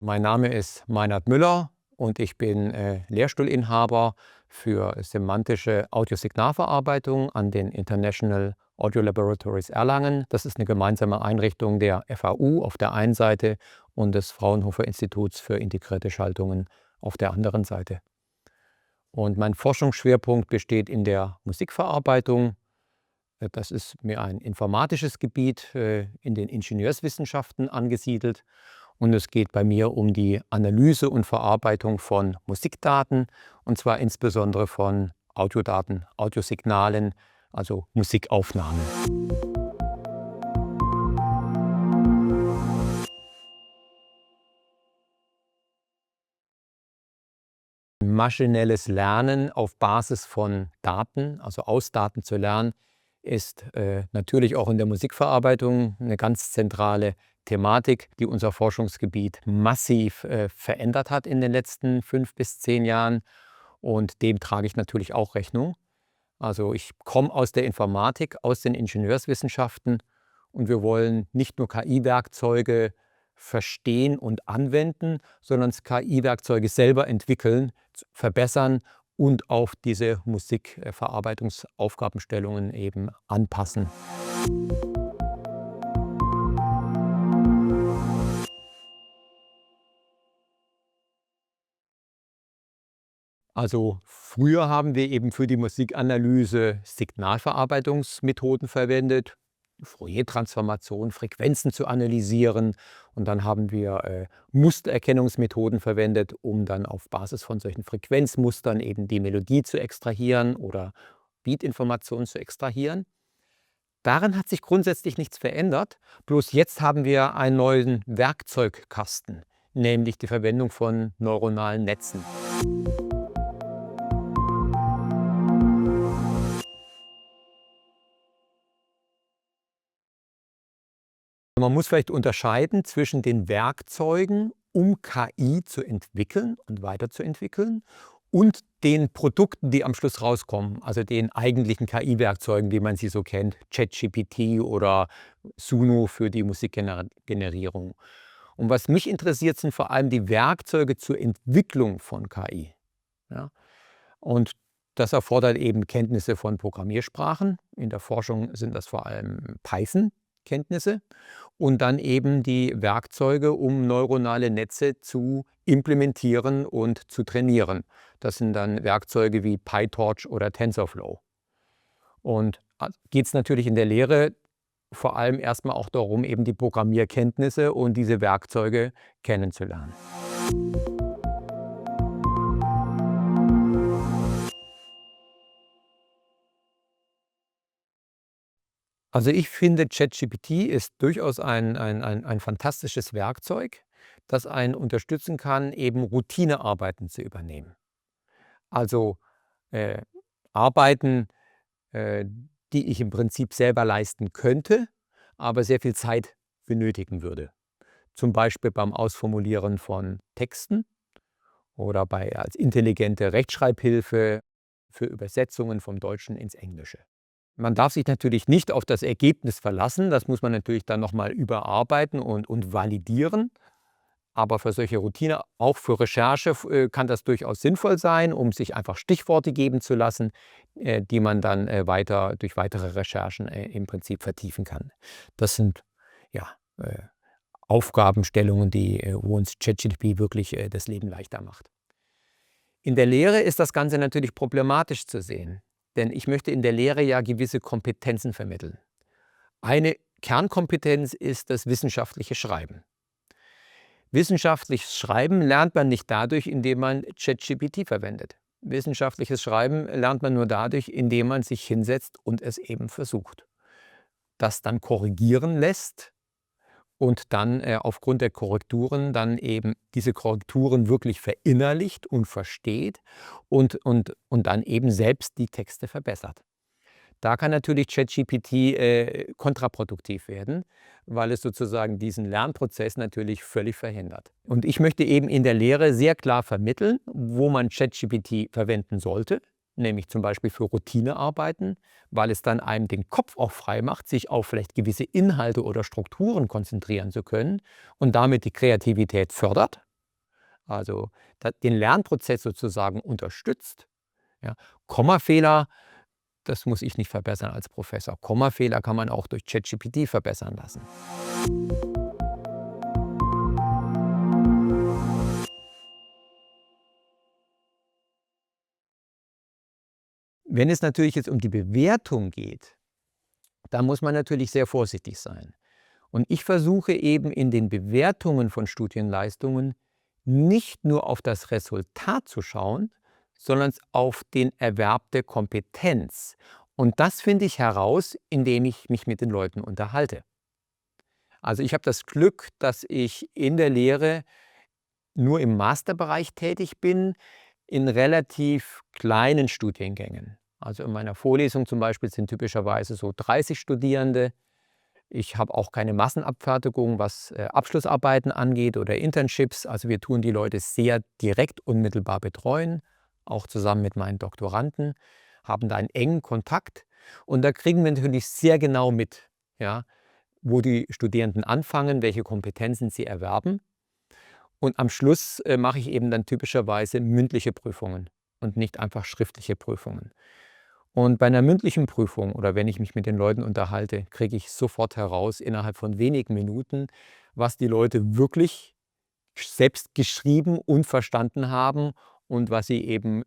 Mein Name ist Meinhard Müller und ich bin Lehrstuhlinhaber für semantische Audiosignalverarbeitung an den International Audio Laboratories Erlangen. Das ist eine gemeinsame Einrichtung der FAU auf der einen Seite und des Fraunhofer Instituts für integrierte Schaltungen auf der anderen Seite. Und mein Forschungsschwerpunkt besteht in der Musikverarbeitung. Das ist mir ein informatisches Gebiet in den Ingenieurswissenschaften angesiedelt. Und es geht bei mir um die Analyse und Verarbeitung von Musikdaten, und zwar insbesondere von Audiodaten, Audiosignalen, also Musikaufnahmen. Maschinelles Lernen auf Basis von Daten, also aus Daten zu lernen, ist natürlich auch in der Musikverarbeitung eine ganz zentrale Thematik, die unser Forschungsgebiet massiv verändert hat in den letzten 5 bis 10 Jahren. Und dem trage ich natürlich auch Rechnung. Also ich komme aus der Informatik, aus den Ingenieurswissenschaften, und wir wollen nicht nur KI-Werkzeuge verstehen und anwenden, sondern KI-Werkzeuge selber entwickeln, verbessern und auf diese Musikverarbeitungsaufgabenstellungen eben anpassen. Also früher haben wir eben für die Musikanalyse Signalverarbeitungsmethoden verwendet, Fourier-Transformation, Frequenzen zu analysieren, und dann haben wir Mustererkennungsmethoden verwendet, um dann auf Basis von solchen Frequenzmustern eben die Melodie zu extrahieren oder Beatinformationen zu extrahieren. Darin hat sich grundsätzlich nichts verändert, bloß jetzt haben wir einen neuen Werkzeugkasten, nämlich die Verwendung von neuronalen Netzen. Man muss vielleicht unterscheiden zwischen den Werkzeugen, um KI zu entwickeln und weiterzuentwickeln, und den Produkten, die am Schluss rauskommen, also den eigentlichen KI-Werkzeugen, wie man sie so kennt, ChatGPT oder Suno für die Musikgenerierung. Und was mich interessiert, sind vor allem die Werkzeuge zur Entwicklung von KI. Ja? Und das erfordert eben Kenntnisse von Programmiersprachen. In der Forschung sind das vor allem Python-Kenntnisse. Und dann eben die Werkzeuge, um neuronale Netze zu implementieren und zu trainieren. Das sind dann Werkzeuge wie PyTorch oder TensorFlow. Und geht es natürlich in der Lehre vor allem erstmal auch darum, eben die Programmierkenntnisse und diese Werkzeuge kennenzulernen. Also ich finde, ChatGPT ist durchaus ein fantastisches Werkzeug, das einen unterstützen kann, eben Routinearbeiten zu übernehmen. Also äh, Arbeiten, äh, die ich im Prinzip selber leisten könnte, aber sehr viel Zeit benötigen würde. Zum Beispiel beim Ausformulieren von Texten oder als intelligente Rechtschreibhilfe für Übersetzungen vom Deutschen ins Englische. Man darf sich natürlich nicht auf das Ergebnis verlassen, das muss man natürlich dann noch mal überarbeiten und validieren. Aber für solche Routine, auch für Recherche, kann das durchaus sinnvoll sein, um sich einfach Stichworte geben zu lassen, die man dann durch weitere Recherchen im Prinzip vertiefen kann. Das sind ja Aufgabenstellungen, wo uns ChatGPT wirklich das Leben leichter macht. In der Lehre ist das Ganze natürlich problematisch zu sehen, denn ich möchte in der Lehre ja gewisse Kompetenzen vermitteln. Eine Kernkompetenz ist das wissenschaftliche Schreiben. Wissenschaftliches Schreiben lernt man nicht dadurch, indem man ChatGPT verwendet. Wissenschaftliches Schreiben lernt man nur dadurch, indem man sich hinsetzt und es eben versucht. Das dann korrigieren lässt und dann aufgrund der Korrekturen dann eben diese Korrekturen wirklich verinnerlicht und versteht und dann eben selbst die Texte verbessert. Da kann natürlich ChatGPT kontraproduktiv werden, weil es sozusagen diesen Lernprozess natürlich völlig verhindert. Und ich möchte eben in der Lehre sehr klar vermitteln, wo man ChatGPT verwenden sollte, nämlich zum Beispiel für Routinearbeiten, weil es dann einem den Kopf auch frei macht, sich auf vielleicht gewisse Inhalte oder Strukturen konzentrieren zu können und damit die Kreativität fördert. also den Lernprozess sozusagen unterstützt. Ja. Kommafehler, das muss ich nicht verbessern als Professor. Kommafehler kann man auch durch ChatGPT verbessern lassen. Wenn es natürlich jetzt um die Bewertung geht, da muss man natürlich sehr vorsichtig sein. Und ich versuche eben in den Bewertungen von Studienleistungen nicht nur auf das Resultat zu schauen, sondern auf den Erwerb der Kompetenz. Und das finde ich heraus, indem ich mich mit den Leuten unterhalte. Also ich habe das Glück, dass ich in der Lehre nur im Masterbereich tätig bin, in relativ kleinen Studiengängen. Also in meiner Vorlesung zum Beispiel sind typischerweise so 30 Studierende. Ich habe auch keine Massenabfertigung, was Abschlussarbeiten angeht oder Internships. Also wir tun die Leute sehr direkt unmittelbar betreuen, auch zusammen mit meinen Doktoranden, haben da einen engen Kontakt. Und da kriegen wir natürlich sehr genau mit, ja, wo die Studierenden anfangen, welche Kompetenzen sie erwerben. Und am Schluss mache ich eben dann typischerweise mündliche Prüfungen und nicht einfach schriftliche Prüfungen. Und bei einer mündlichen Prüfung oder wenn ich mich mit den Leuten unterhalte, kriege ich sofort heraus, innerhalb von wenigen Minuten, was die Leute wirklich selbst geschrieben und verstanden haben und was sie eben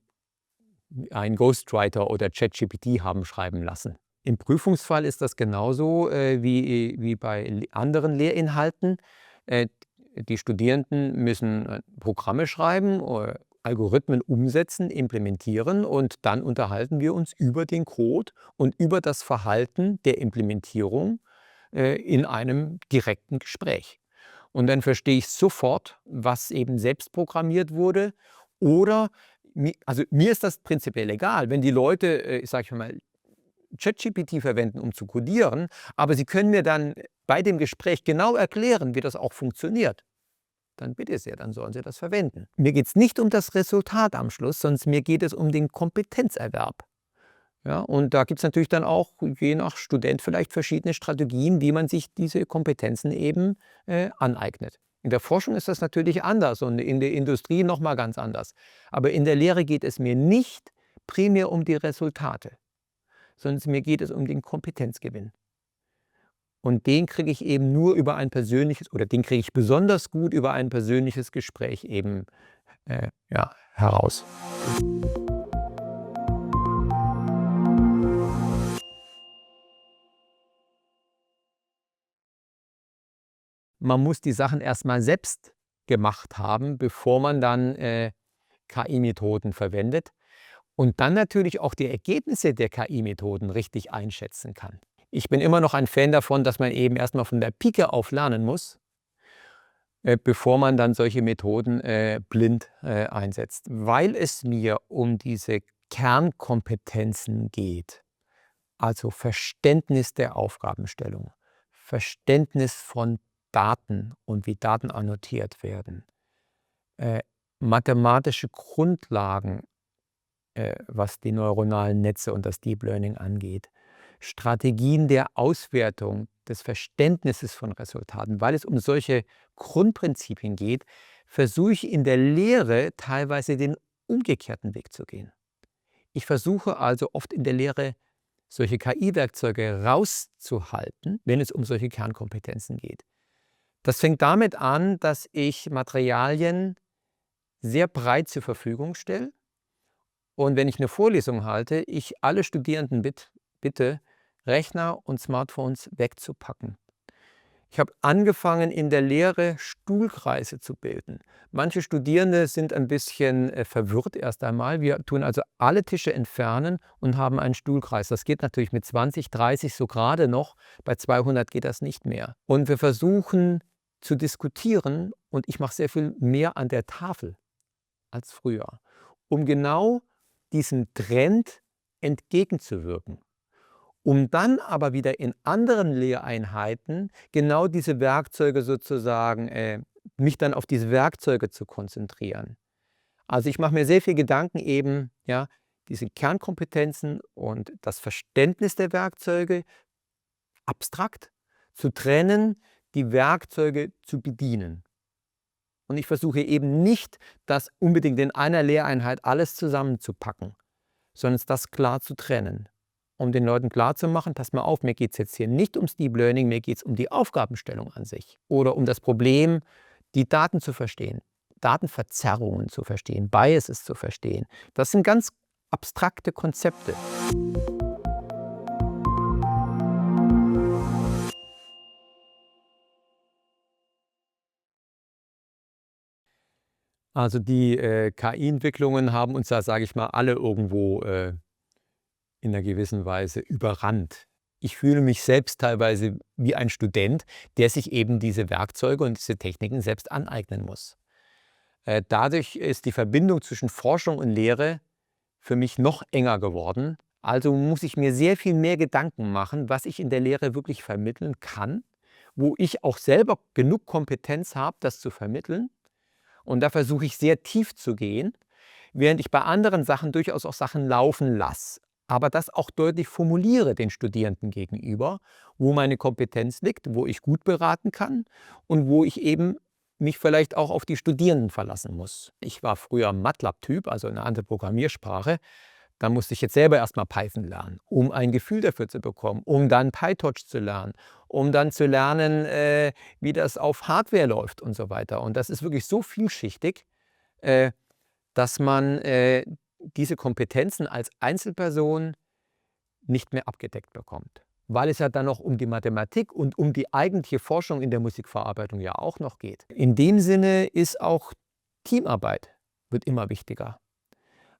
ein Ghostwriter oder ChatGPT haben schreiben lassen. Im Prüfungsfall ist das genauso wie bei anderen Lehrinhalten. Äh, Die Studierenden müssen Programme schreiben oder Algorithmen umsetzen, implementieren und dann unterhalten wir uns über den Code und über das Verhalten der Implementierung in einem direkten Gespräch. Und dann verstehe ich sofort, was eben selbst programmiert wurde. Oder, also mir ist das prinzipiell egal, wenn die Leute, sage ich mal, ChatGPT verwenden, um zu codieren, aber sie können mir dann bei dem Gespräch genau erklären, wie das auch funktioniert. Dann bitte sehr, dann sollen sie das verwenden. Mir geht es nicht um das Resultat am Schluss, sondern mir geht es um den Kompetenzerwerb. Ja, und da gibt es natürlich dann auch je nach Student vielleicht verschiedene Strategien, wie man sich diese Kompetenzen eben aneignet. In der Forschung ist das natürlich anders und in der Industrie noch mal ganz anders. Aber in der Lehre geht es mir nicht primär um die Resultate, sondern mir geht es um den Kompetenzgewinn. Und den kriege ich eben nur über ein persönliches oder den kriege ich besonders gut über ein persönliches Gespräch eben ja, heraus. Man muss die Sachen erstmal selbst gemacht haben, bevor man dann KI-Methoden verwendet und dann natürlich auch die Ergebnisse der KI-Methoden richtig einschätzen kann. Ich bin immer noch ein Fan davon, dass man eben erstmal von der Pike auf lernen muss, bevor man dann solche Methoden blind einsetzt. Weil es mir um diese Kernkompetenzen geht, also Verständnis der Aufgabenstellung, Verständnis von Daten und wie Daten annotiert werden, äh, mathematische Grundlagen, was die neuronalen Netze und das Deep Learning angeht, Strategien der Auswertung, des Verständnisses von Resultaten. Weil es um solche Grundprinzipien geht, versuche ich in der Lehre teilweise den umgekehrten Weg zu gehen. Ich versuche also oft in der Lehre solche KI-Werkzeuge rauszuhalten, wenn es um solche Kernkompetenzen geht. Das fängt damit an, dass ich Materialien sehr breit zur Verfügung stelle und wenn ich eine Vorlesung halte, ich alle Studierenden bitte, Rechner und Smartphones wegzupacken. Ich habe angefangen, in der Lehre Stuhlkreise zu bilden. Manche Studierende sind ein bisschen verwirrt erst einmal. Wir tun also alle Tische entfernen und haben einen Stuhlkreis. Das geht natürlich mit 20, 30 so gerade noch. Bei 200 geht das nicht mehr. Und wir versuchen zu diskutieren und ich mache sehr viel mehr an der Tafel als früher, um genau diesem Trend entgegenzuwirken. Um dann aber wieder in anderen Lehreinheiten genau diese Werkzeuge sozusagen, mich dann auf diese Werkzeuge zu konzentrieren. Also ich mache mir sehr viel Gedanken eben, ja, diese Kernkompetenzen und das Verständnis der Werkzeuge abstrakt zu trennen, die Werkzeuge zu bedienen. Und ich versuche eben nicht, das unbedingt in einer Lehreinheit alles zusammenzupacken, sondern das klar zu trennen, um den Leuten klarzumachen, pass mal auf, mir geht es jetzt hier nicht ums Deep Learning, mir geht es um die Aufgabenstellung an sich oder um das Problem, die Daten zu verstehen, Datenverzerrungen zu verstehen, Biases zu verstehen. Das sind ganz abstrakte Konzepte. Also die KI-Entwicklungen haben uns da, sage ich mal, alle irgendwo in einer gewissen Weise überrannt. Ich fühle mich selbst teilweise wie ein Student, der sich eben diese Werkzeuge und diese Techniken selbst aneignen muss. Dadurch ist die Verbindung zwischen Forschung und Lehre für mich noch enger geworden. Also muss ich mir sehr viel mehr Gedanken machen, was ich in der Lehre wirklich vermitteln kann, wo ich auch selber genug Kompetenz habe, das zu vermitteln. Und da versuche ich sehr tief zu gehen, während ich bei anderen Sachen durchaus auch Sachen laufen lasse. Aber das auch deutlich formuliere den Studierenden gegenüber, wo meine Kompetenz liegt, wo ich gut beraten kann und wo ich eben mich vielleicht auch auf die Studierenden verlassen muss. Ich war früher MATLAB-Typ, also eine andere Programmiersprache. Da musste ich jetzt selber erstmal Python lernen, um ein Gefühl dafür zu bekommen, um dann PyTorch zu lernen, um dann zu lernen, wie das auf Hardware läuft und so weiter. Und das ist wirklich so vielschichtig, äh, dass man diese Kompetenzen als Einzelperson nicht mehr abgedeckt bekommt. Weil es ja dann noch um die Mathematik und um die eigentliche Forschung in der Musikverarbeitung ja auch noch geht. In dem Sinne ist auch Teamarbeit wird immer wichtiger.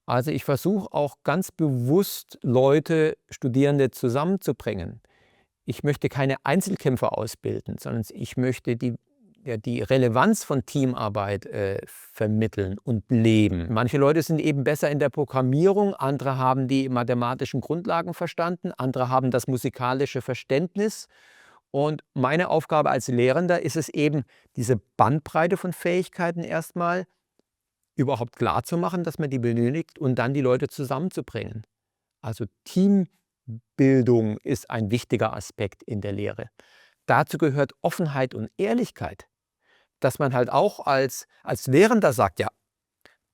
Also ich versuche auch ganz bewusst Leute, Studierende zusammenzubringen. Ich möchte keine Einzelkämpfer ausbilden, sondern ich möchte die Relevanz von Teamarbeit vermitteln und leben. Manche Leute sind eben besser in der Programmierung, andere haben die mathematischen Grundlagen verstanden, andere haben das musikalische Verständnis. Und meine Aufgabe als Lehrender ist es eben, diese Bandbreite von Fähigkeiten erstmal überhaupt klar zu machen, dass man die benötigt und dann die Leute zusammenzubringen. Also Teambildung ist ein wichtiger Aspekt in der Lehre. Dazu gehört Offenheit und Ehrlichkeit, dass man halt auch als Lehrender sagt, ja,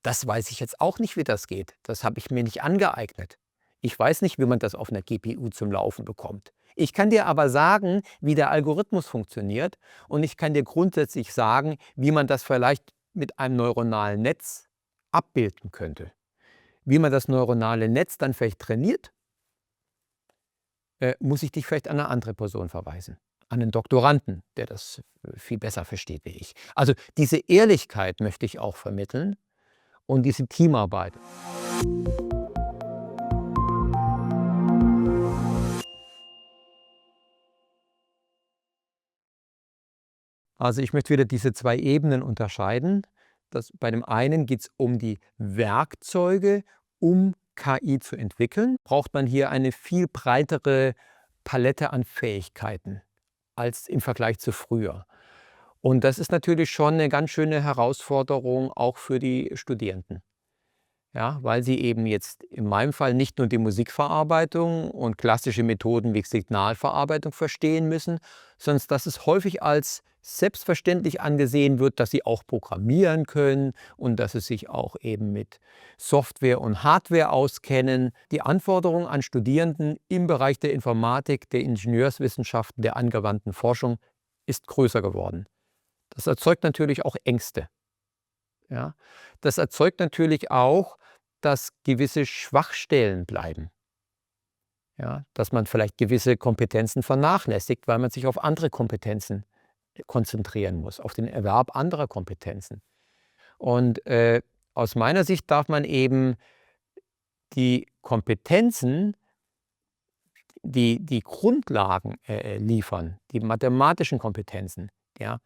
das weiß ich jetzt auch nicht, wie das geht. Das habe ich mir nicht angeeignet. Ich weiß nicht, wie man das auf einer GPU zum Laufen bekommt. Ich kann dir aber sagen, wie der Algorithmus funktioniert und ich kann dir grundsätzlich sagen, wie man das vielleicht mit einem neuronalen Netz abbilden könnte. Wie man das neuronale Netz dann vielleicht trainiert, muss ich dich vielleicht an eine andere Person verweisen, an einen Doktoranden, der das viel besser versteht wie ich. Also diese Ehrlichkeit möchte ich auch vermitteln und diese Teamarbeit. Also ich möchte wieder diese zwei Ebenen unterscheiden. Bei dem einen geht es um die Werkzeuge, um KI zu entwickeln. Braucht man hier eine viel breitere Palette an Fähigkeiten als im Vergleich zu früher. Und das ist natürlich schon eine ganz schöne Herausforderung auch für die Studierenden. Ja, weil sie eben jetzt in meinem Fall nicht nur die Musikverarbeitung und klassische Methoden wie Signalverarbeitung verstehen müssen, sondern dass es häufig als selbstverständlich angesehen wird, dass sie auch programmieren können und dass sie sich auch eben mit Software und Hardware auskennen. Die Anforderung an Studierenden im Bereich der Informatik, der Ingenieurswissenschaften, der angewandten Forschung ist größer geworden. Das erzeugt natürlich auch Ängste. Ja? Das erzeugt natürlich auch, dass gewisse Schwachstellen bleiben. Ja? Dass man vielleicht gewisse Kompetenzen vernachlässigt, weil man sich auf andere Kompetenzen konzentrieren muss, auf den Erwerb anderer Kompetenzen. Und aus meiner Sicht darf man eben die Kompetenzen, die Grundlagen liefern, die mathematischen Kompetenzen, ja,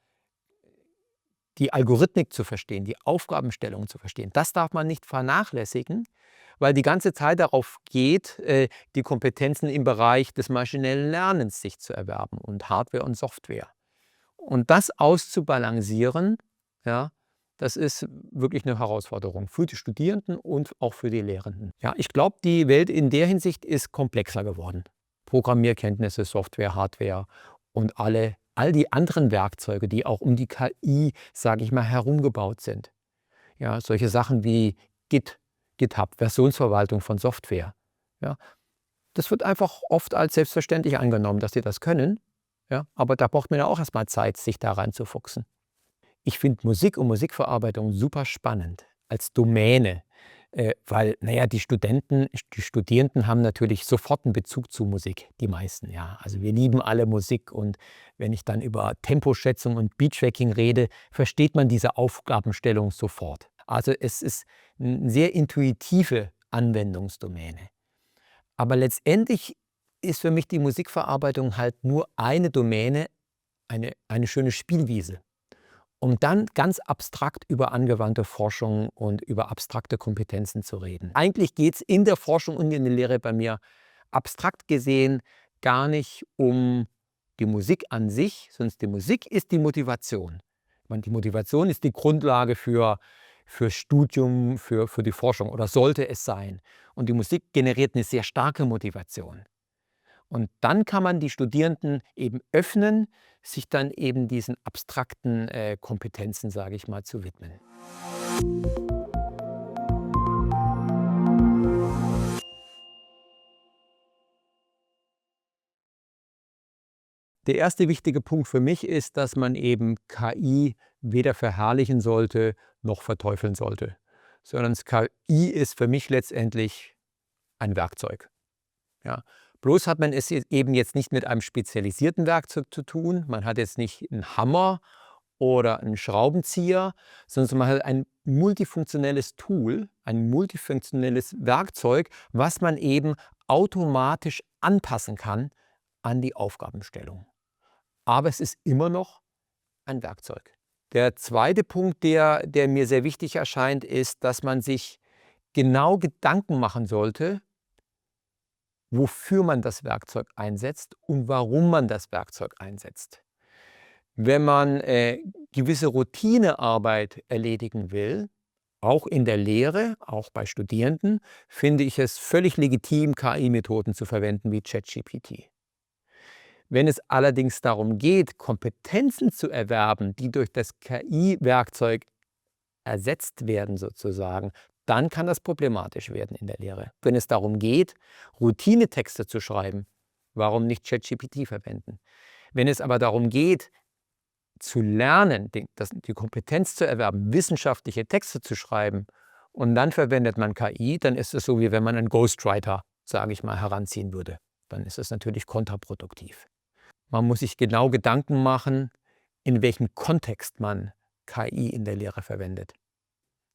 die Algorithmik zu verstehen, die Aufgabenstellung zu verstehen. Das darf man nicht vernachlässigen, weil die ganze Zeit darauf geht, die Kompetenzen im Bereich des maschinellen Lernens sich zu erwerben und Hardware und Software. Und das auszubalancieren, ja, das ist wirklich eine Herausforderung für die Studierenden und auch für die Lehrenden. Ja, ich glaube, die Welt in der Hinsicht ist komplexer geworden. Programmierkenntnisse, Software, Hardware und alle all die anderen Werkzeuge, die auch um die KI, sage ich mal, herumgebaut sind. Ja, solche Sachen wie GitHub, Versionsverwaltung von Software. Ja, das wird einfach oft als selbstverständlich angenommen, dass sie das können. Ja, aber da braucht man ja auch erstmal Zeit, sich da reinzufuchsen. Ich finde Musik und Musikverarbeitung super spannend als Domäne, weil, naja, die Studierenden haben natürlich sofort einen Bezug zu Musik, die meisten, ja. Also wir lieben alle Musik, und wenn ich dann über Temposchätzung und Beattracking rede, versteht man diese Aufgabenstellung sofort. Also es ist eine sehr intuitive Anwendungsdomäne. Aber letztendlich ist für mich die Musikverarbeitung halt nur eine Domäne, eine schöne Spielwiese, um dann ganz abstrakt über angewandte Forschung und über abstrakte Kompetenzen zu reden. Eigentlich geht es in der Forschung und in der Lehre bei mir abstrakt gesehen gar nicht um die Musik an sich, sondern die Musik ist die Motivation. Ich meine, die Motivation ist die Grundlage für Studium, für die Forschung, oder sollte es sein. Und die Musik generiert eine sehr starke Motivation. Und dann kann man die Studierenden eben öffnen, sich dann eben diesen abstrakten Kompetenzen, sage ich mal, zu widmen. Der erste wichtige Punkt für mich ist, dass man eben KI weder verherrlichen sollte noch verteufeln sollte, sondern KI ist für mich letztendlich ein Werkzeug. Ja. Bloß hat man es eben jetzt nicht mit einem spezialisierten Werkzeug zu tun. Man hat jetzt nicht einen Hammer oder einen Schraubenzieher, sondern man hat ein multifunktionelles Tool, ein multifunktionelles Werkzeug, was man eben automatisch anpassen kann an die Aufgabenstellung. Aber es ist immer noch ein Werkzeug. Der zweite Punkt, der mir sehr wichtig erscheint, ist, dass man sich genau Gedanken machen sollte, wofür man das Werkzeug einsetzt und warum man das Werkzeug einsetzt. Wenn man gewisse Routinearbeit erledigen will, auch in der Lehre, auch bei Studierenden, finde ich es völlig legitim, KI-Methoden zu verwenden wie ChatGPT. Wenn es allerdings darum geht, Kompetenzen zu erwerben, die durch das KI-Werkzeug ersetzt werden sozusagen, dann kann das problematisch werden in der Lehre. Wenn es darum geht, Routinetexte zu schreiben, warum nicht ChatGPT verwenden? Wenn es aber darum geht, zu lernen, die Kompetenz zu erwerben, wissenschaftliche Texte zu schreiben, und dann verwendet man KI, dann ist es so, wie wenn man einen Ghostwriter, sage ich mal, heranziehen würde. Dann ist es natürlich kontraproduktiv. Man muss sich genau Gedanken machen, in welchem Kontext man KI in der Lehre verwendet.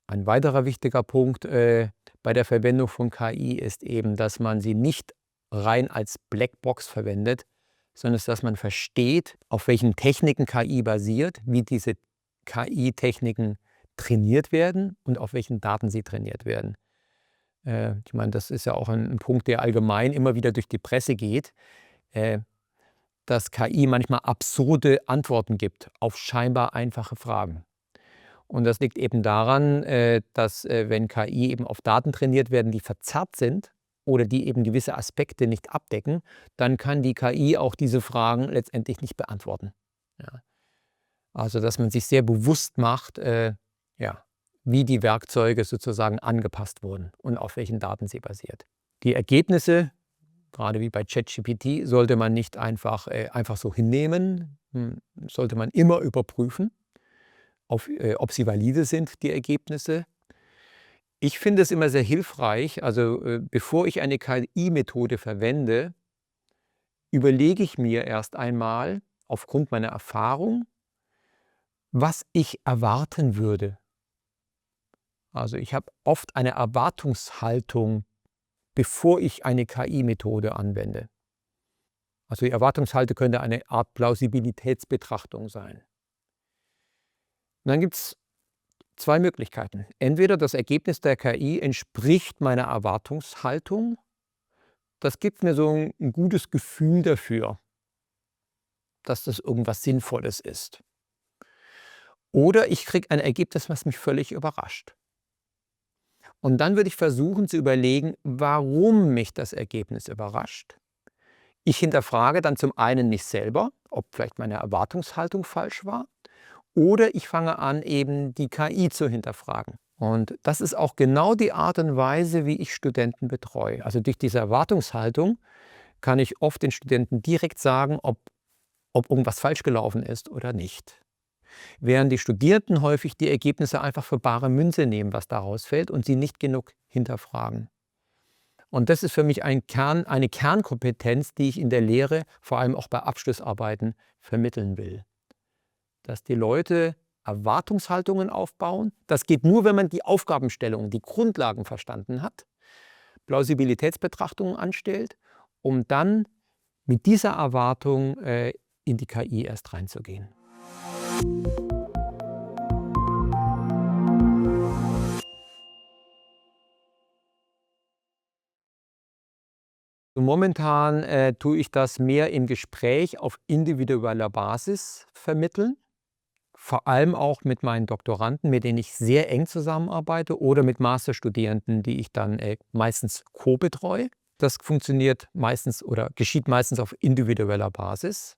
Ein weiterer wichtiger Punkt bei der Verwendung von KI ist eben, dass man sie nicht rein als Blackbox verwendet, sondern dass man versteht, auf welchen Techniken KI basiert, wie diese KI-Techniken trainiert werden und auf welchen Daten sie trainiert werden. Ich meine, das ist ja auch ein Punkt, der allgemein immer wieder durch die Presse geht, dass KI manchmal absurde Antworten gibt auf scheinbar einfache Fragen. Und das liegt eben daran, dass wenn KI eben auf Daten trainiert werden, die verzerrt sind oder die eben gewisse Aspekte nicht abdecken, dann kann die KI auch diese Fragen letztendlich nicht beantworten. Ja. Also dass man sich sehr bewusst macht, ja, wie die Werkzeuge sozusagen angepasst wurden und auf welchen Daten sie basiert. Die Ergebnisse, gerade wie bei ChatGPT, sollte man nicht einfach so hinnehmen, sollte man immer überprüfen, ob sie valide sind, die Ergebnisse. Ich finde es immer sehr hilfreich, also bevor ich eine KI-Methode verwende, überlege ich mir erst einmal aufgrund meiner Erfahrung, was ich erwarten würde. Also ich habe oft eine Erwartungshaltung, bevor ich eine KI-Methode anwende. Also die Erwartungshaltung könnte eine Art Plausibilitätsbetrachtung sein. Und dann gibt es zwei Möglichkeiten. Entweder das Ergebnis der KI entspricht meiner Erwartungshaltung. Das gibt mir so ein gutes Gefühl dafür, dass das irgendwas Sinnvolles ist. Oder ich kriege ein Ergebnis, was mich völlig überrascht. Und dann würde ich versuchen zu überlegen, warum mich das Ergebnis überrascht. Ich hinterfrage dann zum einen mich selber, ob vielleicht meine Erwartungshaltung falsch war, oder ich fange an, eben die KI zu hinterfragen. Und das ist auch genau die Art und Weise, wie ich Studenten betreue. Also durch diese Erwartungshaltung kann ich oft den Studenten direkt sagen, ob irgendwas falsch gelaufen ist oder nicht. Während die Studierenden häufig die Ergebnisse einfach für bare Münze nehmen, was daraus fällt, und sie nicht genug hinterfragen. Und das ist für mich eine Kernkompetenz, die ich in der Lehre, vor allem auch bei Abschlussarbeiten, vermitteln will. Dass die Leute Erwartungshaltungen aufbauen. Das geht nur, wenn man die Aufgabenstellung, die Grundlagen verstanden hat, Plausibilitätsbetrachtungen anstellt, um dann mit dieser Erwartung in die KI erst reinzugehen. Momentan tue ich das mehr im Gespräch auf individueller Basis vermitteln, vor allem auch mit meinen Doktoranden, mit denen ich sehr eng zusammenarbeite, oder mit Masterstudierenden, die ich dann meistens co-betreue. Das funktioniert meistens oder geschieht meistens auf individueller Basis.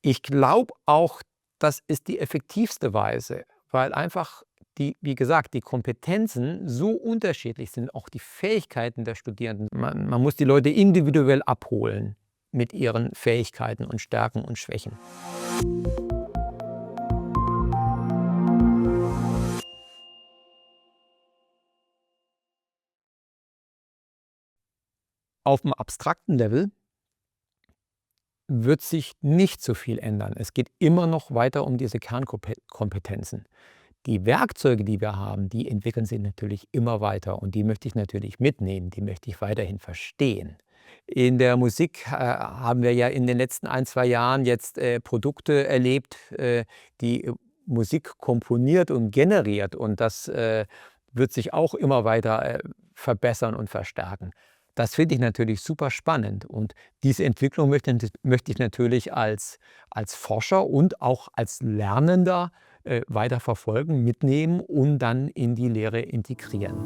Ich glaube auch, das ist die effektivste Weise, weil einfach wie gesagt, die Kompetenzen so unterschiedlich sind, auch die Fähigkeiten der Studierenden. Man muss die Leute individuell abholen mit ihren Fähigkeiten und Stärken und Schwächen. Auf dem abstrakten Level wird sich nicht so viel ändern. Es geht immer noch weiter um diese Kernkompetenzen. Die Werkzeuge, die wir haben, die entwickeln sich natürlich immer weiter, und die möchte ich natürlich mitnehmen, die möchte ich weiterhin verstehen. In der Musik haben wir ja in den letzten 1, 2 Jahren jetzt Produkte erlebt, die Musik komponiert und generiert, und das wird sich auch immer weiter verbessern und verstärken. Das finde ich natürlich super spannend, und diese Entwicklung möchte ich natürlich als Forscher und auch als Lernender weiter verfolgen, mitnehmen und dann in die Lehre integrieren.